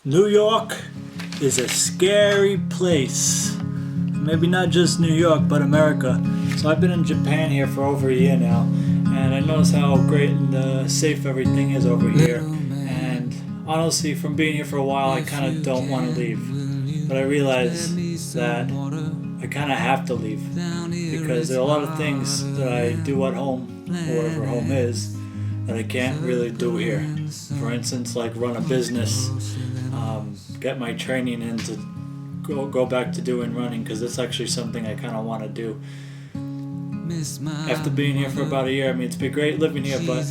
New York is a scary place. Maybe not just New York, but America. So I've been in Japan here for over a year now, and I notice how great and safe everything is over here. And honestly, from being here for a while, I kind of don't want to leave. But I realize that I kind of have to leave because there are a lot of things that I do at home, or wherever home is, that I can't really do here. For instance, like run a business, get my training in to go back to doing running, because it's actually something I kind of want to do. After being here for about a year, I mean, it's been great living here, but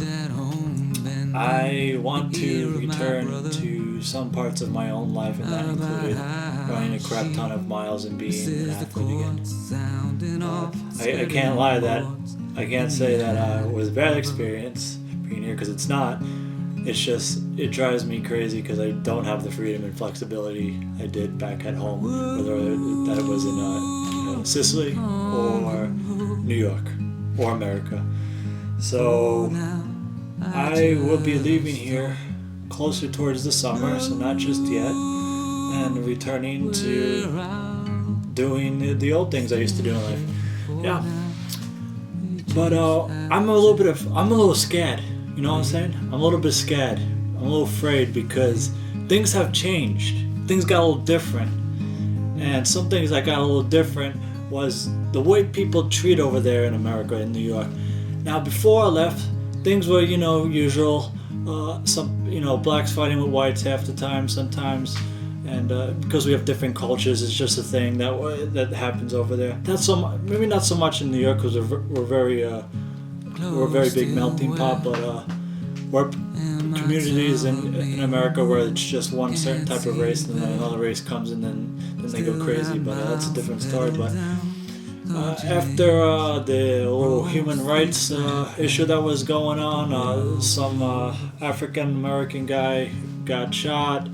I want to return to some parts of my own life, and that included running a crap ton of miles and being an athlete again. I can't lie that I can't say that it was a bad experience being here, because it's not. It's just, it drives me crazy because I don't have the freedom and flexibility I did back at home, whether that it was in Sicily or New York or America. So I will be leaving here closer towards the summer, so not just yet, and returning to doing the old things I used to do in life. Yeah. But I'm a little scared. You know what I'm saying? I'm a little bit scared. I'm a little afraid because things have changed. Things got a little different. And some things that got a little different was the way people treat over there in America, in New York. Now, before I left, things were, usual. Some, blacks fighting with whites half the time sometimes. And because we have different cultures, it's just a thing that happens over there. Maybe not so much in New York, because we're a very big melting pot, but we're communities in America where it's just one certain type of race, and then another race comes and then they go crazy, but that's a different story. But after the little human rights issue that was going on, some African American guy got shot,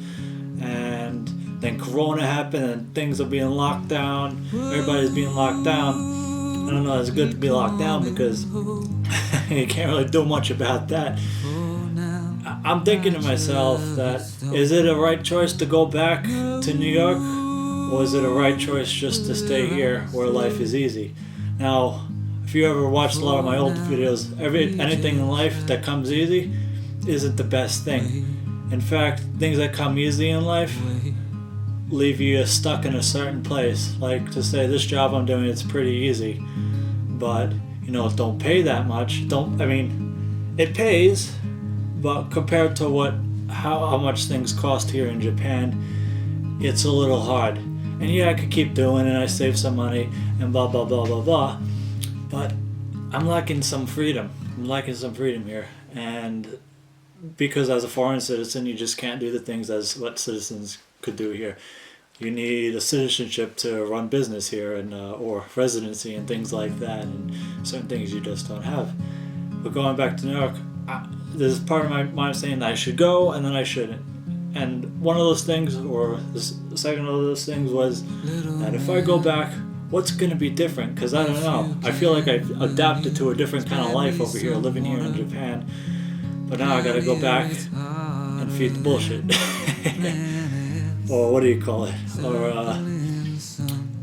and then Corona happened, and things are being locked down. Everybody's being locked down. I don't know, it's good to be locked down because you can't really do much about that. I'm thinking to myself that, is it a right choice to go back to New York, or is it a right choice just to stay here where life is easy? Now, if you ever watched a lot of my old videos, anything in life that comes easy isn't the best thing. In fact, things that come easy in life leave you stuck in a certain place. Like, to say, this job I'm doing, it's pretty easy, but it don't pay that much. It pays, but compared to how much things cost here in Japan, it's a little hard. And yeah, I could keep doing it, I save some money and blah blah blah blah blah, but I'm lacking some freedom. Here, and because as a foreign citizen, you just can't do the things as what citizens could do here. You need a citizenship to run business here, and or residency and things like that, and certain things you just don't have. But going back to New York, there's part of my mind saying that I should go and then I shouldn't. And one of those things, or the second of those things, was that if I go back, what's going to be different? Because I don't know. I feel like I've adapted to a different kind of life over here, living here in Japan. But now I got to go back and feed the bullshit. Or what do you call it? Or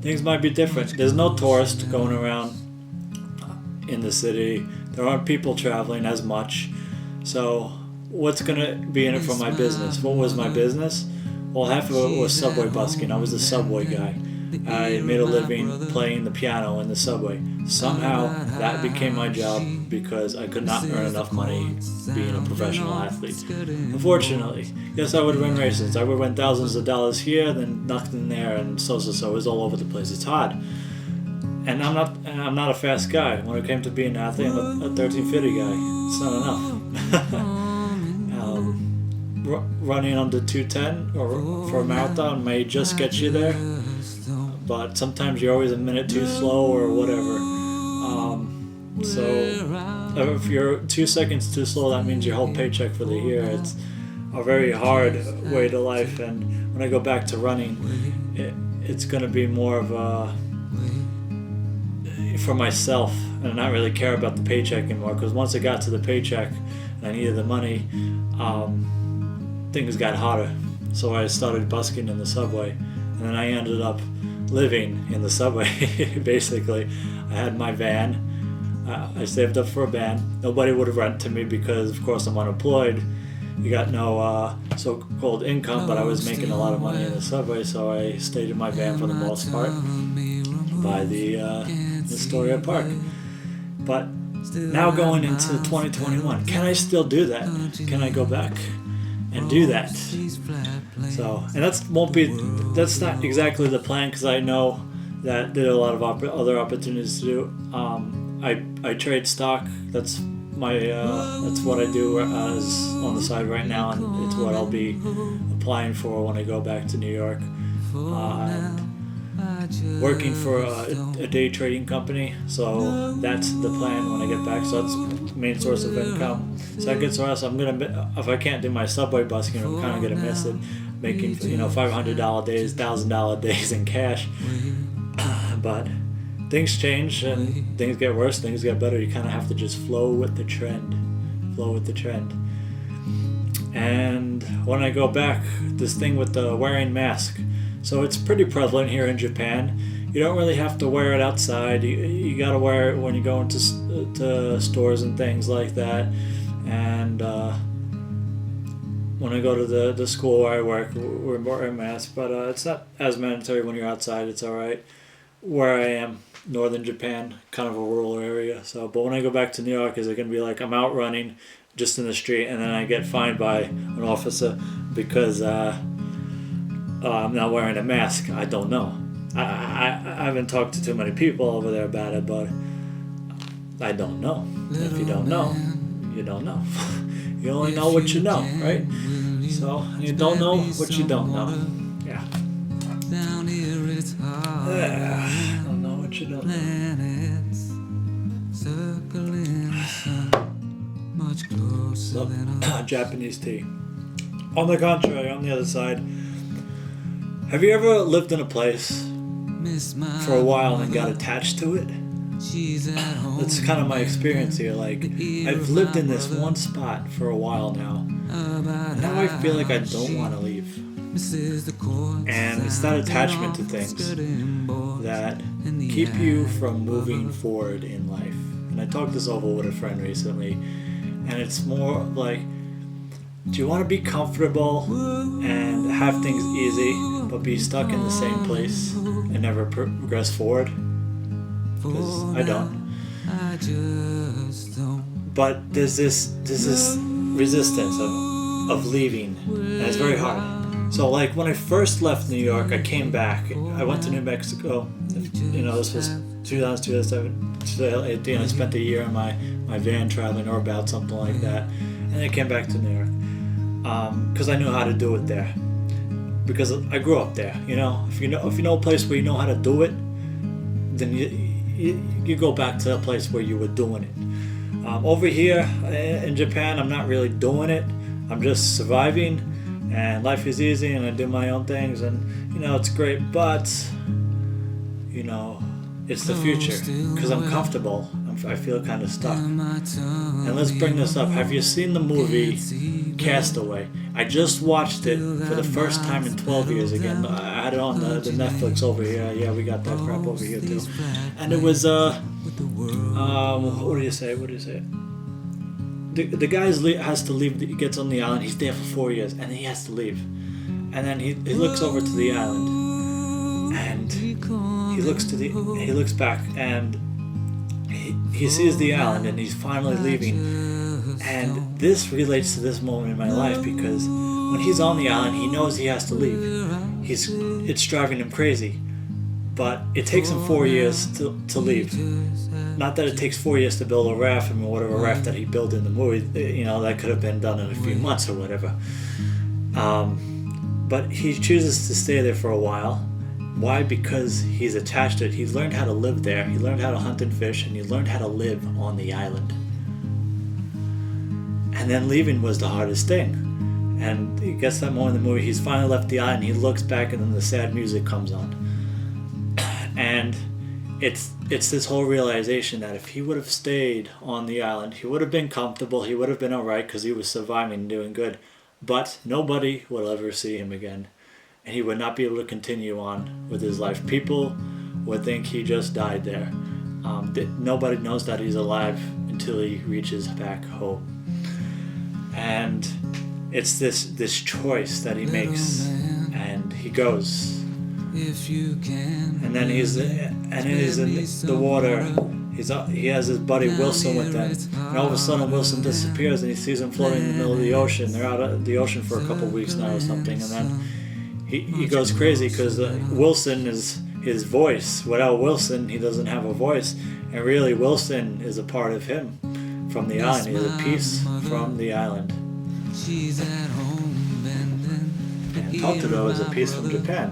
things might be different. There's no tourists going around in the city. There aren't people traveling as much. So what's going to be in it for my business? What was my business? Well, half of it was subway busking. I was the subway guy. I made a living playing the piano in the subway. Somehow that became my job because I could not earn enough money being a professional athlete. Unfortunately, yes, I would win races. I would win thousands of dollars here, then nothing there, and so. It was all over the place. It's hard. And I'm not a fast guy. When it came to being an athlete, I'm a 1350 guy. It's not enough. Running under 210 or for a marathon may just get you there, but sometimes you're always a minute too slow or whatever. So if you're 2 seconds too slow, that means your whole paycheck for the year. It's a very hard way to life. And when I go back to running, it's going to be more of a for myself, and not really care about the paycheck anymore. Because once I got to the paycheck and I needed the money, things got harder. So I started busking in the subway, and then I ended up living in the subway. Basically, I had my van. I saved up for a van. Nobody would rent to me because, of course, I'm unemployed. You got no so-called income, but I was making a lot of money in the subway, so I stayed in my van for the most part by the Astoria Park. But now going into 2021, can I still do that? Can I go back and do that? So, and that's not exactly the plan, because I know that there are a lot of other opportunities to do. I trade stock. That's what I do as on the side right now, and it's what I'll be applying for when I go back to New York. Working for a day trading company, so that's the plan when I get back. So that's the main source of income. Second source, if I can't do my subway busking, I'm kind of gonna miss it. Making $500 days, $1,000 days in cash, but things change and things get worse, things get better. You kind of have to just flow with the trend. And when I go back, this thing with the wearing mask, so it's pretty prevalent here in Japan. You don't really have to wear it outside. You gotta wear it when you go into to stores and things like that. And when I go to the school where I work, we're wearing masks, but it's not as mandatory when you're outside. It's all right. Where I am, northern Japan, kind of a rural area. So, but when I go back to New York, is it gonna be like I'm out running just in the street, and then I get fined by an officer because I'm not wearing a mask? I don't know. I haven't talked to too many people over there about it, but I don't know. If you don't know, you don't know. You only know what you know, right? So you don't know what you don't know. Yeah. I don't know what you don't know. So, Japanese tea. On the contrary, on the other side, have you ever lived in a place for a while and got attached to it? That's kind of my experience here. Like, I've lived in this one spot for a while now. Now I feel like I don't want to leave. And it's that attachment to things that keep you from moving forward in life. And I talked this over with a friend recently, and it's more like, do you want to be comfortable and have things easy, but be stuck in the same place and never progress forward? Because I don't. But there's this resistance of leaving, and it's very hard. So like when I first left New York, I came back. I went to New Mexico. This was 2007, 2018. I spent a year in my van traveling, or about something like that, and I came back to New York because I knew how to do it there. Because I grew up there. If you know a place where you know how to do it, then you go back to a place where you were doing it. Over here in Japan, I'm not really doing it. I'm just surviving, and life is easy, and I do my own things, and it's great. But it's the future, because I'm comfortable. I feel kind of stuck. And let's bring this up. Have you seen the movie Castaway? I just watched it for the first time in 12 years again. I had it on the Netflix over here. Yeah, we got that crap over here too. And it was what do you say? The guy has to leave. He gets on the island. He's there for 4 years, and he has to leave. And then he looks over to the island, and he looks back, and he sees the island, and he's finally leaving. And this relates to this moment in my life, because when he's on the island, he knows he has to leave. It's driving him crazy, but it takes him 4 years to leave. Not that it takes 4 years to build a raft. I mean, whatever raft that he built in the movie, that could have been done in a few months or whatever. But he chooses to stay there for a while. Why? Because he's attached to it. He learned how to live there. He learned how to hunt and fish, and he learned how to live on the island. And then leaving was the hardest thing. And he gets that moment in the movie. He's finally left the island. He looks back, and then the sad music comes on. And it's this whole realization that if he would have stayed on the island, he would have been comfortable. He would have been all right because he was surviving and doing good. but nobody will ever see him again, and he would not be able to continue on with his life. People would think he just died there. Nobody knows that he's alive until he reaches back home. And it's this choice that he makes, and he goes. And then he's in the water. He has his buddy Wilson with him, and all of a sudden Wilson disappears, and he sees him floating in the middle of the ocean. They're out of the ocean for a couple of weeks now or something, and then he goes crazy because Wilson is his voice. Without Wilson, he doesn't have a voice, and really Wilson is a part of him from the island. He's a piece from the island. And Totoro is a piece from Japan,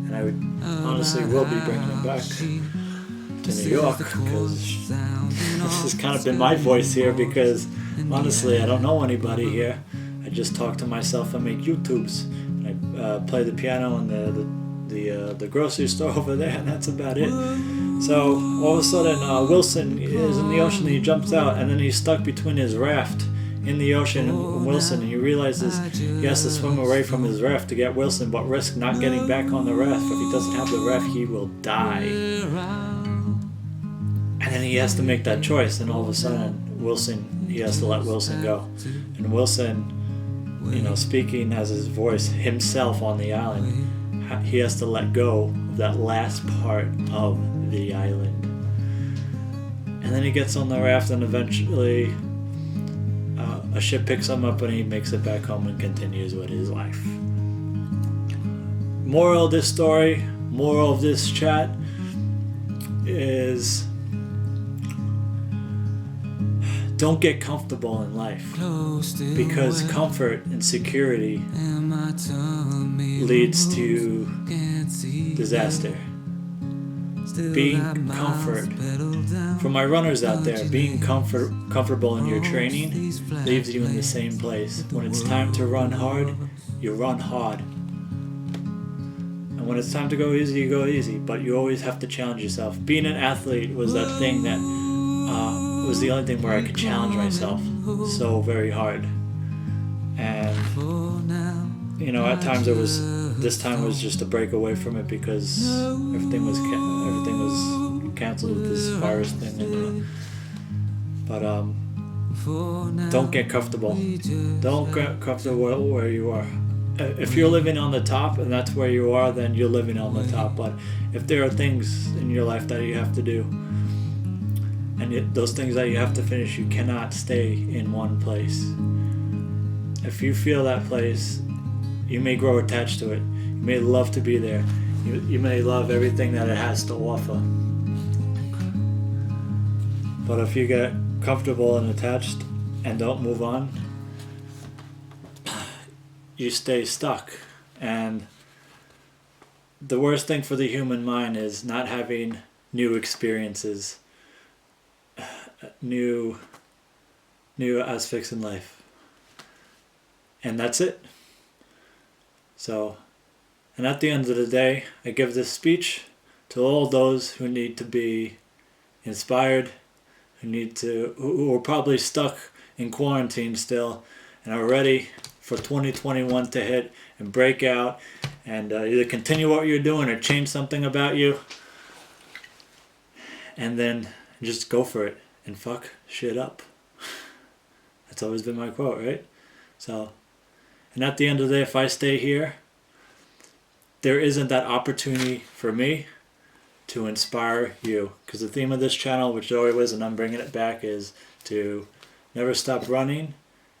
and I would honestly will be bringing him back to New York, because this has kind of been my voice here, because honestly I don't know anybody here. I just talk to myself and make YouTubes. I play the piano in the grocery store over there, and that's about it. So all of a sudden Wilson is in the ocean, and he jumps out, and then he's stuck between his raft in the ocean and Wilson, and he realizes he has to swim away from his raft to get Wilson, but risk not getting back on the raft. If he doesn't have the raft, he will die. And then he has to make that choice, and all of a sudden he has to let Wilson go. And Wilson, speaking as his voice himself on the island, he has to let go of that last part of the island. And then he gets on the raft, and eventually a ship picks him up, and he makes it back home and continues with his life. Moral of this story, moral of this chat is, don't get comfortable in life, because comfort and security leads to disaster. Being for my runners out there, being comfortable in your training leaves you in the same place. When it's time to run hard, you run hard. And when it's time to go easy, you go easy. But you always have to challenge yourself. Being an athlete was that thing that was the only thing where I could challenge myself so very hard. And at times this time was just a break away from it, because everything was canceled with this virus thing. But don't get comfortable. Don't get comfortable where you are. If you're living on the top and that's where you are, then you're living on the top. But if there are things in your life that you have to do, and those things that you have to finish, you cannot stay in one place. If you feel that place, you may grow attached to it. You may love to be there. You may love everything that it has to offer. But if you get comfortable and attached and don't move on, you stay stuck. And the worst thing for the human mind is not having new experiences, new aspects in life. And that's it. So, and at the end of the day, I give this speech to all those who need to be inspired, who are probably stuck in quarantine still, and are ready for 2021 to hit and break out, and either continue what you're doing or change something about you, and then just go for it and fuck shit up. That's always been my quote, right? So, and at the end of the day, if I stay here, there isn't that opportunity for me to inspire you. Because the theme of this channel, which always was, and I'm bringing it back, is to never stop running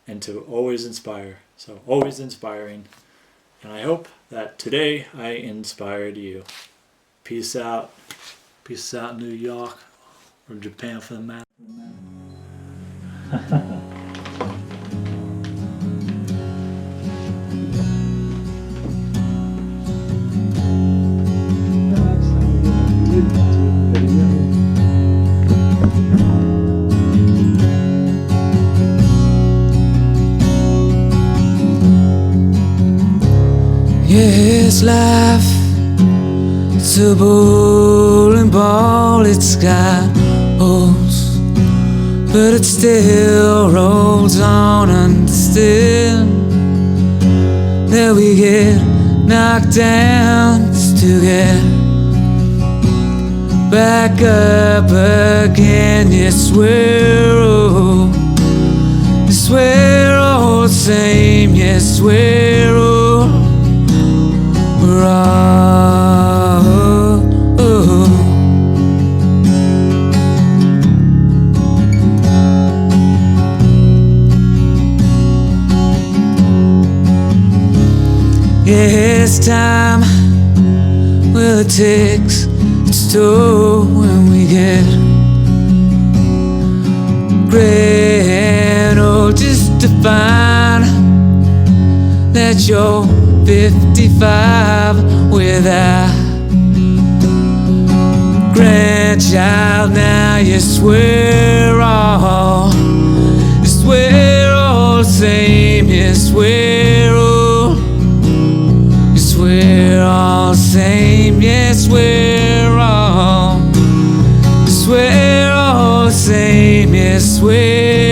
and to always inspire. So always inspiring. And I hope that today I inspired you. Peace out. Peace out, New York. Or Japan for the matter. Yes, life, it's a bowling ball, it's got holes, but it still rolls on, understand. that we get knocked down just to get back up again. Yes, we're old. Yes, we're all same. Yes, we're all. We're all. Yeah, it's time. Well, it takes its toll when we get gray and old, just to find that you're 55 without grandchild now. Yes, we're all. Yes, we're all same. Yes, we're all. Yes, we're all same. Yes, we're all. Yes, we're all same. Yes, we're